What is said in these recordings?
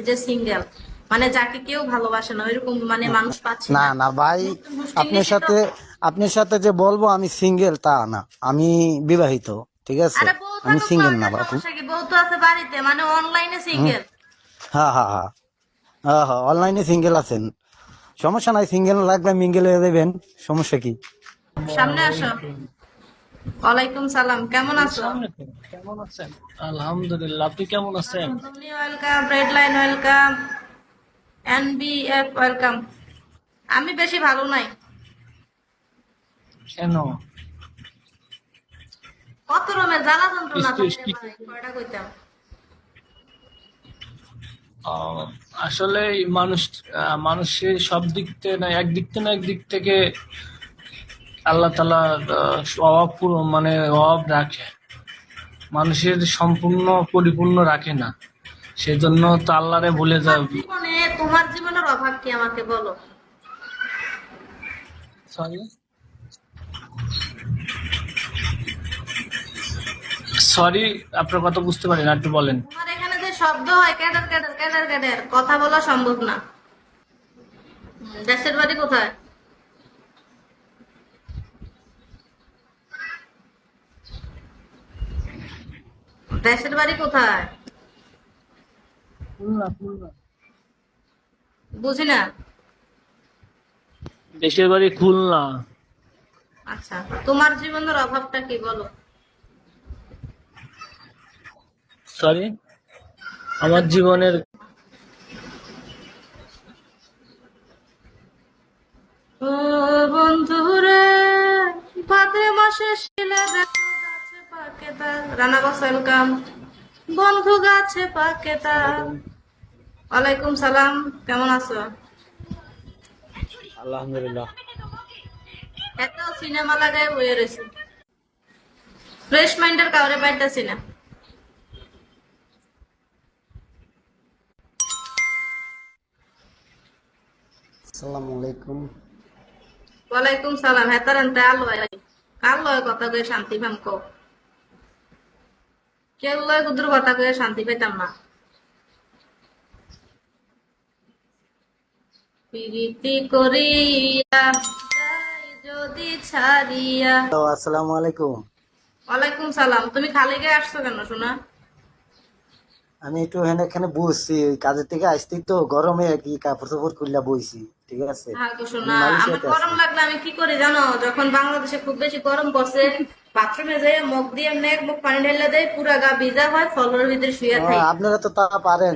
যে সিঙ্গেল, মানে যাকে কেউ ভালোবাসে না এরকম মানে মানুষ পাচ্ছে না না। না ভাই, নতুন হোস্টিং আপনার নিছি তো। সাথে আপনার সাথে যে বলবো আমি সিঙ্গেল তা না, আমি বিবাহিত, ঠিক আছে? আরে বউ আমি থাকুক না, সিঙ্গেল না ওইটা বাপু। সমস্যা কি? বউ তো আছে বাড়িতে, মানে অনলাইনে হুম, সিঙ্গেল। হ্যাঁ হ্যাঁ হ্যাঁ হ্যাঁ হ্যাঁ, অনলাইনে সিঙ্গেল আছেন, সমস্যা নাই, সিঙ্গেল লাগলে মিঙ্গেল হয়ে দেবেন, সমস্যা কি? সামনে আসো। ওয়ালাইকুম সালাম, কেমন আছো? আসসালামু আলাইকুম, কেমন আছেন? আলহামদুলিল্লাহ, আপনি কেমন আছেন? তুমি welcome, red line welcome, NVF welcome. আমি বেশি ভালো নাই। কেন? কত রকমের জ্বালা যন্ত্রণা একটু থাকে একটু ভাই, কয়টা কইতাম। আসলে মানুষ মানুষের সব দিক থেকে না, একদিক থেকে আল্লাহ তাআলা অভাব মানে অভাব রাখে, মানুষের সম্পূর্ণ পরিপূর্ণ রাখে না, সেজন্য তো আল্লাহরে ভুলে যায়। তোমার জীবনের অভাব কি আমাকে বলো। সরি সরি, আপনার কথা বুঝতে পারি না, একটু বলেন। তোমার এখানে যে শব্দ হয় ক্যাডার ক্যাডার ক্যাডার ক্যাডার, কথা বলা সম্ভব না। দেশের বাড়ি কোথায়? দেশের বাড়ি কোথায়? বুঝি না। দেশের বাড়ি খুলনা। আচ্ছা, তোমার জীবনের অভাবটা কি বলো। সরি, আমার জীবনের ও বন্ধুরে, ভাদ্র মাসে শিলে দেখো গাছে পাকে তাল। রানা বস ওয়েলকাম। বন্ধু গাছে পাকে তাল। ওয়ালাইকুম সালাম, কেমন আছো? আলহামদুলিল্লাহ। এত সিনেমা লাগায় বয়ে রয়েছে, ফ্রেশ মাইন্ডের কাউরে পাইতেছি না। আসসালামু আলাইকুম। ওয়ালাইকুম সালাম। হেতার আনতে আলো কাল লয় কথা কয়ে শান্তি পাম কো। কেউ লয় কুদ্র কথা কয়ে শান্তি পাইতাম না। প্রীতি করিয়া যাই যদি ছাড়িয়া। তো আসসালামু আলাইকুম। ওয়ালাইকুম সালাম। তুমি খালি গায়ে আসছো কেন শোনা? আমি একটু এখানে বসছি, ওই কাজের থেকে আসছি তো, গরমে আর কি কাপড় চোপড় খুললা বইছি, ঠিক আছে? হ্যাঁ গো আমি শোনা, আমার মালয়েশিয়াতে আছি। গরম লাগলে আমি কি করি জানো? যখন বাংলাদেশে খুব বেশি গরম পড়ছে, বাথরুমে যেয়ে মুখ দিয়ে এমনি এক মুখ পানি ঢেলে দেয়, পুরা গা ভিজা হয়, ফলের ভিতরে শুয়ে ও, থাই। আপনারা তো তা পারেন,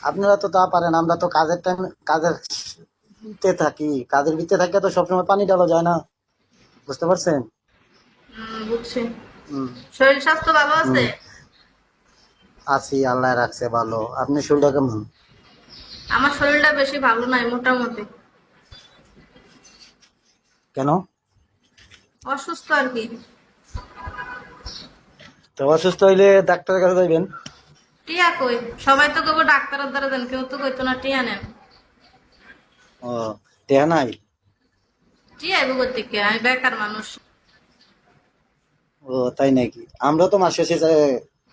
আপনারা তো তা পারেন, আমরা তো কাজের টাইম, কাজের তে থাকি, কাজের ভিতরে থাকলে তো সবসময় পানি ডালা যায় না, বুঝতে পারছেন? বুঝছি। হুম শরীর স্বাস্থ্য ভালো আছে? হুম, আছি, আল্লাহ রাখছে ভালো। আপনি শরীরটা কেমন? আমার শরীরটা বেশি ভালো নাই, মোটামুটি কেন? অসুস্থ আর কি। তো অসুস্থ হইলে ডাক্তারের কাছে যাইবেন। টিয়া কই? সবাই তো কেবল ডাক্তারের দ্বারা দেন, কেউ তো কইতো না টিয়া নেন। ও, টেহা নাই? টিয়া আইব করতে, আমি বেকার মানুষ। ও তাই নাকি? আমরা তো মাস শেষে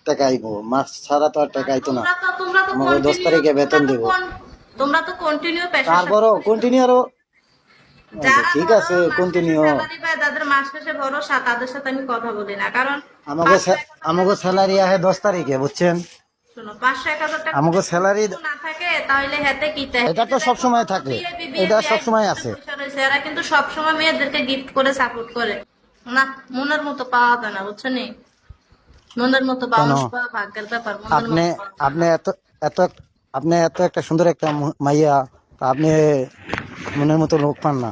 টাকা আইবো, মাস ছাড়া তো আর টাকা আর আইতো না। তোমরা তো আমাকে 10 কন্টিনিউ, তারিখে বেতন দিব। তোমরা তো কন্টিনিউ পেশার সাথে তারপরও জড়িত। কন্টিনিউ আরো। আচ্ছা, যারা ঠিক ধরো আছে, মাস শেষে কন্টিনিউ। স্যালারি পায়, তাদের মাস শেষে ভরসা, তাদের সাথে আমি কথা বলি না, কারণ আমাকে 500-1000 আমাকে টাকা স্যালারি আহে 10 তারিখে, বুঝছেন? শোনো, 500-1000 টাকা আমাকে যদি স্যালারি, কেউ না থাকে তাহলে হেতে কি এটা তো সব সময় থাকে, এটা সব সময় আছে। এরা কিন্তু সবসময় মেয়েদেরকে গিফট করে সাপোর্ট করে না। মনের মতো পাওয়া যায় না, বুঝছো নি? মনের মতো কেন? মানুষ পাওয়া ভাগ্যের ব্যাপার, মনের আপনি মতো পাওয়া যায় আপনি এত এত আপনি এত একটা সুন্দর একটা মাইয়া, তা আপনি মনের মতো লোক পান না? না।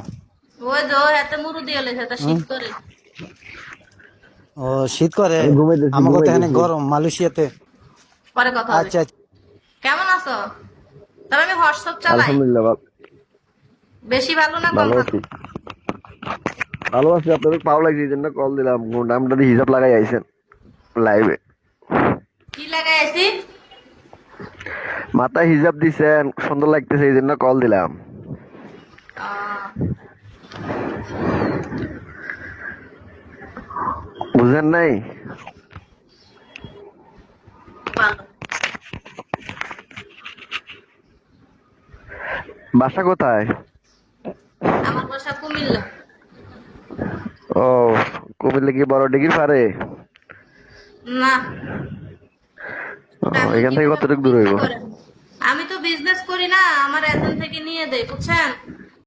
ওই যে ও হাতে মুরু দিয়ে লেছে, তা হুম? শীত করে। ও, শীত করে? আমি ঘুমাইতেছি আমাকে তো এখানে ঘুমাইতেছি গরম, মালয়েশিয়াতে। পরে কথা হবে। আচ্ছা আচ্ছা। কেমন আছো? তবে আমি হোয়াটসঅ্যাপ চালাই। আলহামদুলিল্লাহ বেশি ভালো না কম ভালো ভালো? আছি। ভালো আছি, আপনাদের ভালো লাগছে এই জন্য কল দিলাম। নামটা দিয়ে হিসাব লাগাই আইছেন লাইভে, কি লাগাই আছি? মাথায় হিসাব দিছেন, সুন্দর লাগতেছে এই জন্য কল দিলাম। আহ, বুঝেন নাই? ভালো। বাসা কোথায়? আমার বাসা কুমিল্লা। ও, কুমিল্লা কি বড় ডিগ্রি পারে? না, ও, তেমন এখান থেকে কিছু কতটুকু দূর বিক্রি হইব? করে না। আমি তো বিজনেস করি না, আমার এখান থেকে নিয়ে দেয়, বুঝছেন?